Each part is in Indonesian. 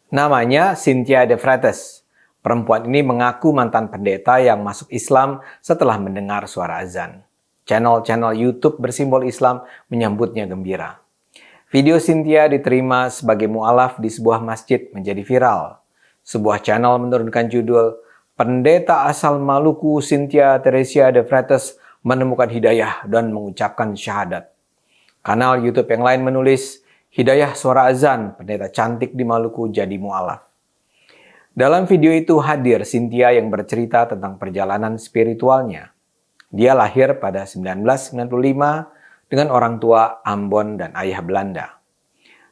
Namanya Cynthia De Freitas. Perempuan ini mengaku mantan pendeta yang masuk Islam setelah mendengar suara azan. Channel-channel YouTube bersimbol Islam menyambutnya gembira. Video Cynthia diterima sebagai mu'alaf di sebuah masjid menjadi viral. Sebuah channel menurunkan judul, "Pendeta asal Maluku Cynthia Teresia De Freitas menemukan hidayah dan mengucapkan syahadat." Kanal YouTube yang lain menulis, "Hidayah suara azan, pendeta cantik di Maluku jadi mu'alaf." Dalam video itu hadir Cynthia yang bercerita tentang perjalanan spiritualnya. Dia lahir pada 1995 dengan orang tua Ambon dan ayah Belanda.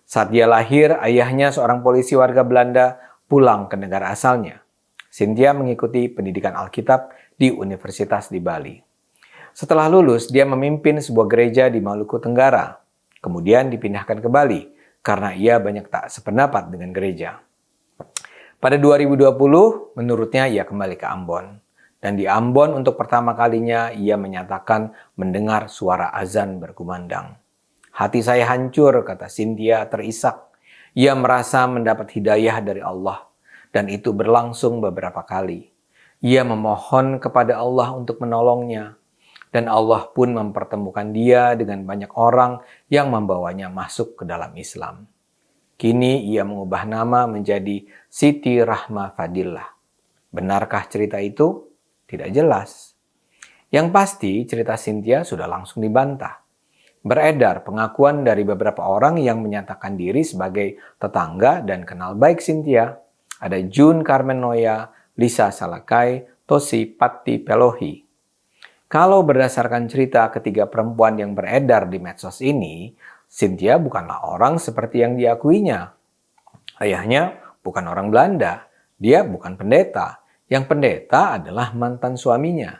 Saat dia lahir, ayahnya seorang polisi warga Belanda pulang ke negara asalnya. Cynthia mengikuti pendidikan Alkitab di Universitas di Bali. Setelah lulus, dia memimpin sebuah gereja di Maluku Tenggara. Kemudian dipindahkan ke Bali karena ia banyak tak sependapat dengan gereja. Pada 2020, menurutnya ia kembali ke Ambon. Dan di Ambon untuk pertama kalinya ia menyatakan mendengar suara azan berkumandang. "Hati saya hancur," kata Cynthia terisak. Ia merasa mendapat hidayah dari Allah. Dan itu berlangsung beberapa kali. Ia memohon kepada Allah untuk menolongnya. Dan Allah pun mempertemukan dia dengan banyak orang yang membawanya masuk ke dalam Islam. Kini ia mengubah nama menjadi Siti Rahma Fadillah. Benarkah cerita itu? Tidak jelas. Yang pasti cerita Cynthia sudah langsung dibantah. Beredar pengakuan dari beberapa orang yang menyatakan diri sebagai tetangga dan kenal baik Cynthia. Ada June Carmen Noya, Lisa Salakai, Tosi Patti Pelohi. Kalau berdasarkan cerita ketiga perempuan yang beredar di medsos ini, Cynthia bukanlah orang seperti yang diakuinya. Ayahnya bukan orang Belanda, dia bukan pendeta. Yang pendeta adalah mantan suaminya.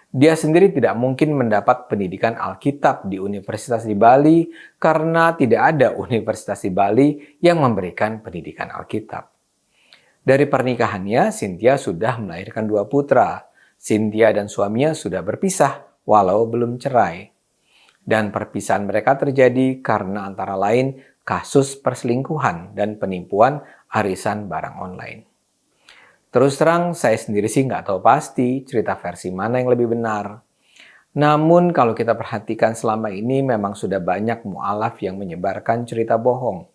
Dia sendiri tidak mungkin mendapat pendidikan Alkitab di Universitas di Bali karena tidak ada universitas di Bali yang memberikan pendidikan Alkitab. Dari pernikahannya, Cynthia sudah melahirkan 2 putra. Cynthia dan suaminya sudah berpisah walau belum cerai. Dan perpisahan mereka terjadi karena antara lain kasus perselingkuhan dan penipuan arisan barang online. Terus terang, saya sendiri sih nggak tahu pasti cerita versi mana yang lebih benar. Namun kalau kita perhatikan selama ini memang sudah banyak mu'alaf yang menyebarkan cerita bohong.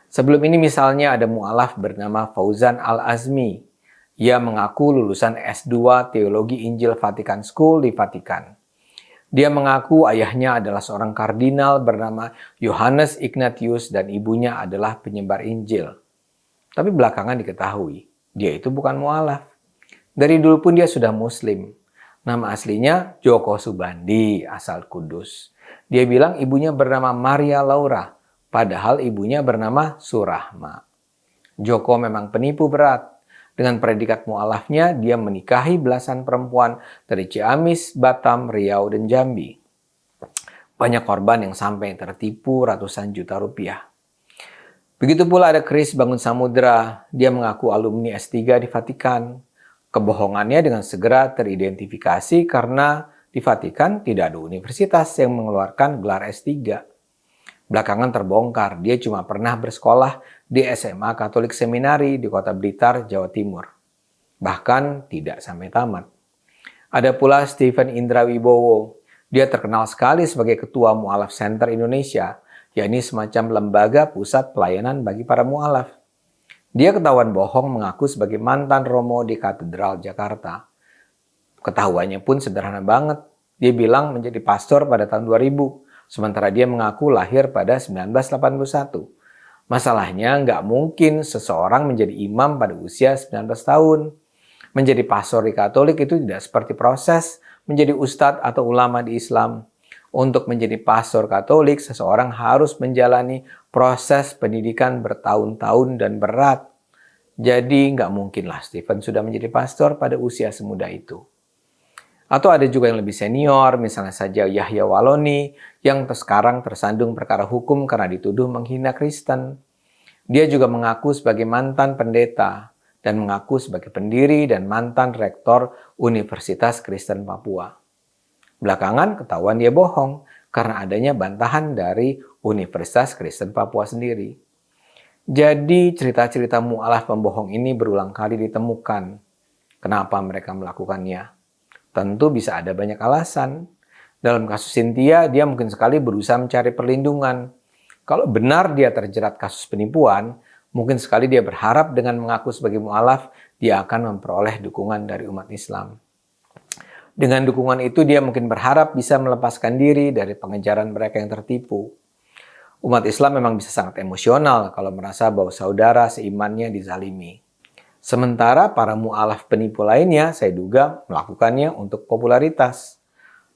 Sebelum ini misalnya ada mu'alaf bernama Fauzan Al-Azmi. Ia mengaku lulusan S2 Teologi Injil Vatican School di Vatikan. Dia mengaku ayahnya adalah seorang kardinal bernama Yohanes Ignatius dan ibunya adalah penyebar Injil. Tapi belakangan diketahui, dia itu bukan mu'alaf. Dari dulu pun dia sudah muslim. Nama aslinya Joko Subandi, asal Kudus. Dia bilang ibunya bernama Maria Laura, padahal ibunya bernama Surahma. Joko memang penipu berat. Dengan predikat mu'alafnya, dia menikahi belasan perempuan dari Ciamis, Batam, Riau, dan Jambi. Banyak korban yang sampai tertipu ratusan juta rupiah. Begitu pula ada Chris Bangun Samudra. Dia mengaku alumni S3 di Vatikan. Kebohongannya dengan segera teridentifikasi karena di Vatikan tidak ada universitas yang mengeluarkan gelar S3. Belakangan terbongkar, dia cuma pernah bersekolah di SMA Katolik Seminari di Kota Blitar, Jawa Timur. Bahkan tidak sampai tamat. Ada pula Stephen Indra Wibowo. Dia terkenal sekali sebagai Ketua Mu'alaf Center Indonesia, yakni semacam lembaga pusat pelayanan bagi para mu'alaf. Dia ketahuan bohong mengaku sebagai mantan romo di Katedral Jakarta. Ketahuannya pun sederhana banget. Dia bilang menjadi pastor pada tahun 2000. Sementara dia mengaku lahir pada 1981. Masalahnya nggak mungkin seseorang menjadi imam pada usia 19 tahun. Menjadi pastor di Katolik itu tidak seperti proses menjadi ustadz atau ulama di Islam. Untuk menjadi pastor Katolik, seseorang harus menjalani proses pendidikan bertahun-tahun dan berat. Jadi nggak mungkinlah Stephen sudah menjadi pastor pada usia semuda itu. Atau ada juga yang lebih senior, misalnya saja Yahya Waloni, yang sekarang tersandung perkara hukum karena dituduh menghina Kristen. Dia juga mengaku sebagai mantan pendeta, dan mengaku sebagai pendiri dan mantan rektor Universitas Kristen Papua. Belakangan ketahuan dia bohong, karena adanya bantahan dari Universitas Kristen Papua sendiri. Jadi cerita-cerita mu'alaf pembohong ini berulang kali ditemukan. Kenapa mereka melakukannya? Tentu bisa ada banyak alasan. Dalam kasus Cynthia, dia mungkin sekali berusaha mencari perlindungan. Kalau benar dia terjerat kasus penipuan, mungkin sekali dia berharap dengan mengaku sebagai mu'alaf, dia akan memperoleh dukungan dari umat Islam. Dengan dukungan itu dia mungkin berharap bisa melepaskan diri dari pengejaran mereka yang tertipu. Umat Islam memang bisa sangat emosional kalau merasa bahwa saudara seimannya dizalimi. Sementara para mu'alaf penipu lainnya, saya duga melakukannya untuk popularitas.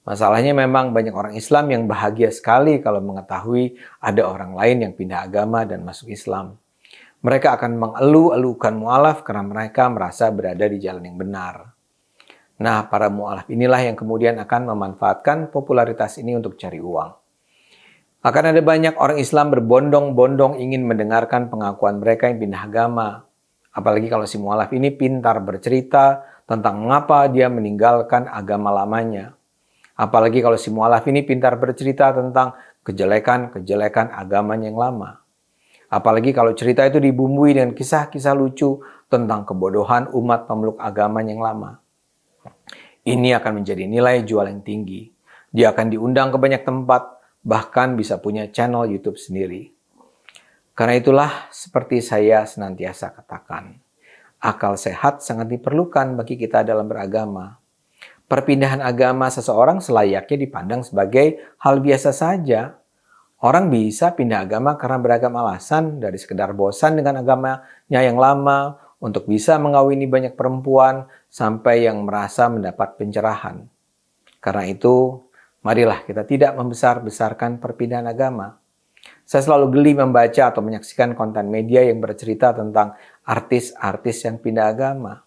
Masalahnya memang banyak orang Islam yang bahagia sekali kalau mengetahui ada orang lain yang pindah agama dan masuk Islam. Mereka akan mengeluh-elukan mu'alaf karena mereka merasa berada di jalan yang benar. Nah, para mu'alaf inilah yang kemudian akan memanfaatkan popularitas ini untuk cari uang. Akan ada banyak orang Islam berbondong-bondong ingin mendengarkan pengakuan mereka yang pindah agama. Apalagi kalau si mu'alaf ini pintar bercerita tentang mengapa dia meninggalkan agama lamanya. Apalagi kalau si mu'alaf ini pintar bercerita tentang kejelekan-kejelekan agamanya yang lama. Apalagi kalau cerita itu dibumbui dengan kisah-kisah lucu tentang kebodohan umat pemeluk agamanya yang lama. Ini akan menjadi nilai jual yang tinggi. Dia akan diundang ke banyak tempat, bahkan bisa punya channel YouTube sendiri. Karena itulah seperti saya senantiasa katakan, akal sehat sangat diperlukan bagi kita dalam beragama. Perpindahan agama seseorang selayaknya dipandang sebagai hal biasa saja. Orang bisa pindah agama karena beragam alasan, dari sekedar bosan dengan agamanya yang lama, untuk bisa mengawini banyak perempuan, sampai yang merasa mendapat pencerahan. Karena itu, marilah kita tidak membesar-besarkan perpindahan agama. Saya selalu geli membaca atau menyaksikan konten media yang bercerita tentang artis-artis yang pindah agama.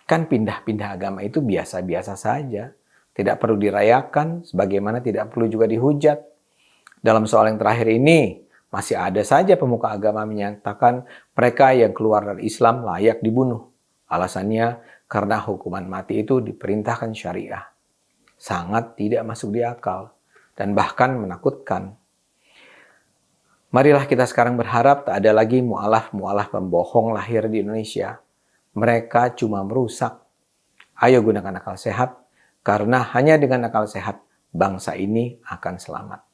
Kan pindah-pindah agama itu biasa-biasa saja. Tidak perlu dirayakan, sebagaimana tidak perlu juga dihujat. Dalam soal yang terakhir ini, masih ada saja pemuka agama menyatakan mereka yang keluar dari Islam layak dibunuh. Alasannya karena hukuman mati itu diperintahkan syariah. Sangat tidak masuk di akal dan bahkan menakutkan. Marilah kita sekarang berharap tak ada lagi mu'alaf-mu'alaf pembohong lahir di Indonesia. Mereka cuma merusak. Ayo gunakan akal sehat, karena hanya dengan akal sehat bangsa ini akan selamat.